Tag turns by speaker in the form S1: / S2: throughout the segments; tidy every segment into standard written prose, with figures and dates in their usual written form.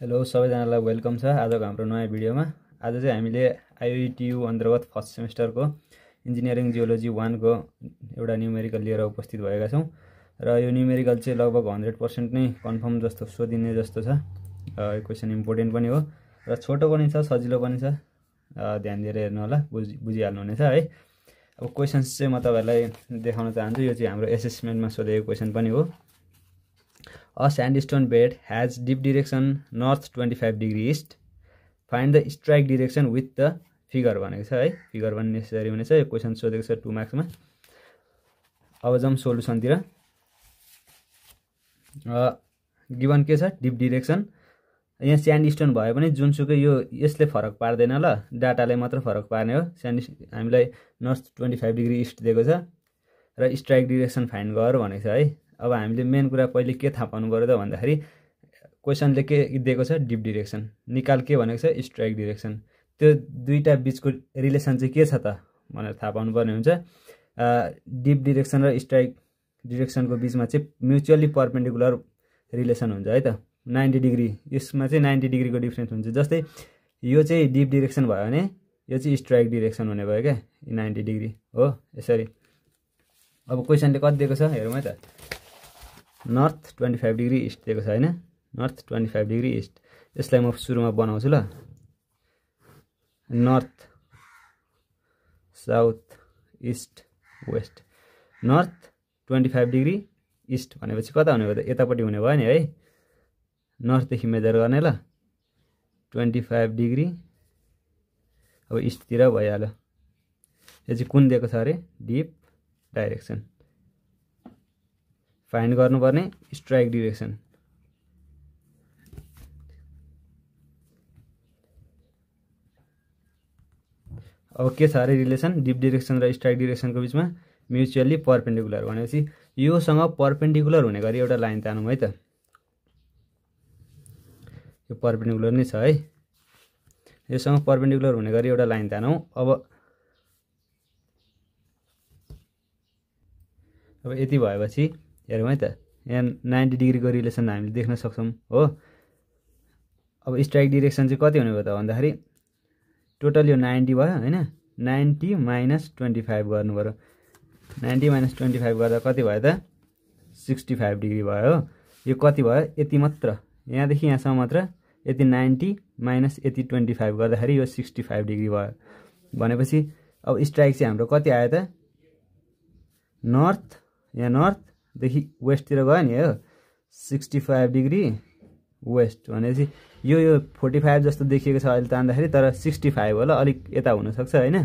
S1: Hello सबैजनालाई welcome छ आजको हाम्रो नयाँ भिडियोमा। आज चाहिँ हामीले आईओईटीयू अन्तर्गत फर्स्ट सेमेस्टरको इन्जिनियरिङ जियोलोजी 1 को एउटा न्युमेरिकल लिएर उपस्थित भएका छौँ र यो न्युमेरिकल चाहिँ लगभग 100% नै कन्फर्म जस्तो सोधिने जस्तो छ। यो क्वेसन इम्पोर्टेन्ट पनि हो र छोटो पनि छ, सजिलो पनि छ। ध्यान दिएर हेर्नु होला, बुझिहाल्नु हुनेछ है। अब क्वेसन्स चाहिँ म तपाईहरुलाई देखाउन चाहन्छु। यो चाहिँ हाम्रो एसेसमेन्टमा सोधेको क्वेसन पनि हो। A sandstone bed has deep direction north 25 degree east. Find the strike direction with the figure भनेको छ है। फिगर पनि नेसेसरी हुनेछ। यो क्वेसन सोधेको छ 2 मार्क्समा। अब जाउँ सोलुसनतिर। गिभन के छ? Dip direction. यहाँ स्यान्डस्टोन भए पनि जुनसुकै यो यसले फरक पार्दैन ल, डाटाले मात्र फरक पार्ने हो। हामीलाई नर्थ 25 डिग्री इस्ट दिएको छ र स्ट्राइक डिरेक्सन फाइन्ड गर भनेको छ है। अब हामीले मेन कुरा पहिले के थाहा पाउनु पर्यो त भन्दाखेरि क्वेसनले के दिएको छ? Dip direction. निकाल के भनेको छ? Strike direction. त्यो दुईटा बीचको रिलेसन चाहिँ के छ त भनेर थाहा पाउनु पर्ने हुन्छ। डिप डिरेक्सन र स्ट्राइक डिरेक्सनको बीचमा चाहिँ म्युचुअली परपेन्डिकुलर रिलेसन हुन्छ है त। 90 डिग्री, यसमा चाहिँ 90 डिग्रीको डिफरेन्स हुन्छ। जस्तै यो चाहिँ डिप डिरेक्सन भयो भने यो चाहिँ स्ट्राइक डिरेक्सन हुने भयो क्या, 90 डिग्री हो यसरी। अब क्वेसनले कति दिएको छ हेरौँ है त। नर्थ 25 डिग्री इस्ट दिएको छ हैन। North 25 degree east. यसलाई म सुरुमा बनाउँछु ल। North, south, east, west. North 25 degree east भनेपछि कता हुने भयो त? यतापट्टि हुने भयो नि है। नर्थदेखि मेजर गर्ने ल। 25 डिग्री अब इस्टतिर भइहाल्यो। यो चाहिँ कुन दिएको छ अरे? Dip direction. फाइन्ड गर्नुपर्ने स्ट्राइक डिरेक्सन। अब के छ अरे रिलेसन? डिप डिरेक्सन र स्ट्राइक डिरेक्सनको बीचमा म्युचुअली परपेन्डिकुलर भनेपछि योसँग परपेन्डिकुलर हुने गरी एउटा लाइन तानौँ है त। यो परपेन्डिकुलर नै छ है। योसँग परपेन्डिकुलर हुने गरी एउटा लाइन तानौँ। अब यति भएपछि हेरौँ है त। यहाँ 90 डिग्रीको रिलेसन हामीले देख्न सक्छौँ हो। अब स्ट्राइक डिरेक्सन चाहिँ कति हुने भयो त भन्दाखेरि टोटल यो 90 भयो हैन। 90 माइनस 25 गर्नु पर्यो। 90 माइनस 25 गर्दा कति भयो त? 65 डिग्री भयो हो। यो कति भयो? यति मात्र, यहाँदेखि यहाँसम्म मात्र। यति 90 माइनस यति 25 गर्दाखेरि यो 65 डिग्री भयो। भनेपछि अब स्ट्राइक चाहिँ हाम्रो कति आयो त? नर्थ, यहाँ नर्थदेखि वेस्टतिर गयो नि हो। 65 डिग्री वेस्ट भनेपछि यो 45 जस्तो देखिएको छ अहिले तान्दाखेरि, तर 65 होला, अलिक यता हुनसक्छ होइन।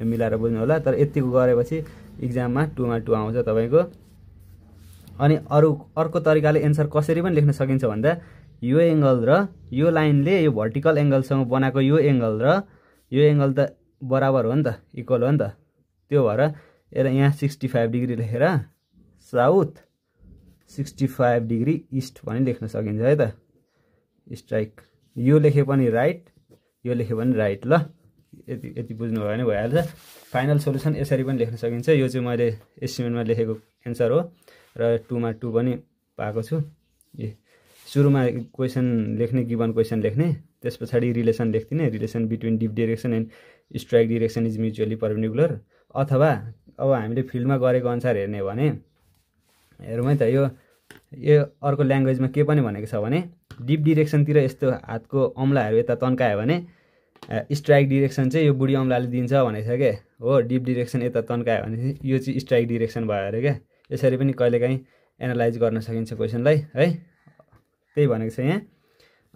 S1: यो मिलाएर बुझ्नु होला। तर यतिको गरेपछि इक्जाममा 2 मा 2 आउँछ तपाईँको। अनि अर्को तरिकाले एन्सर कसरी पनि लेख्न सकिन्छ भन्दा यो एङ्गल र यो लाइनले यो भर्टिकल एङ्गलसँग बनाएको यो एङ्गल र यो एङ्गल त बराबर हो नि त, इक्वल हो नि त। त्यो भएर यहाँ 65 डिग्री लेखेर साउथ 65 डिग्री इस्ट पनि लेख्न सकिन्छ है त। स्ट्राइक यो लेखे पनि राइट, यो लेखे पनि राइट ल। यति बुझ्नु भयो भने भइहाल्छ। फाइनल सोलुसन यसरी पनि लेख्न सकिन्छ। यो चाहिँ मैले एस्टिमेटमा लेखेको एन्सर हो र 2 मा 2 पनि पाएको छु। सुरुमा क्वेसन लेख्ने, गिभन क्वेसन लेख्ने, त्यस पछाडि रिलेसन लेख्दिने। Relation between dip direction and strike direction is mutually perpendicular. अथवा अब हामीले फिल्डमा गरेको अनुसार हेर्ने हो भने हेरौँ है त। यो अर्को ल्याङ्ग्वेजमा के पनि भनेको छ भने डिप डिरेक्सनतिर यस्तो हातको औँलाहरू यता तन्कायो भने स्ट्राइक डिरेक्सन चाहिँ यो बुढी औँलाले दिन्छ भनेको छ क्या हो। डिप डिरेक्सन यता तन्कायो भने यो चाहिँ स्ट्राइक डिरेक्सन भयो अरे क्या। यसरी पनि कहिलेकाहीँ एनालाइज गर्न सकिन्छ क्वेसनलाई है। त्यही भनेको छ यहाँ।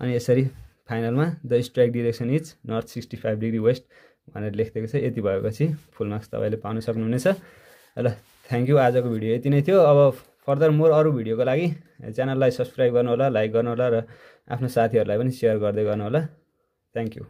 S1: अनि यसरी फाइनलमा the strike direction is north 65 degree west भनेर लेखिदिएको छ। यति भएपछि फुल मार्क्स तपाईँले पाउन सक्नुहुनेछ ल। Thank you. आजको भिडियो यति नै थियो। अब फर्दर मोर अरू भिडियोको लागि च्यानललाई सब्सक्राइब गर्नुहोला, लाइक गर्नुहोला र आफ्नो साथीहरूलाई पनि सेयर गर्दै गर्नुहोला। Thank you.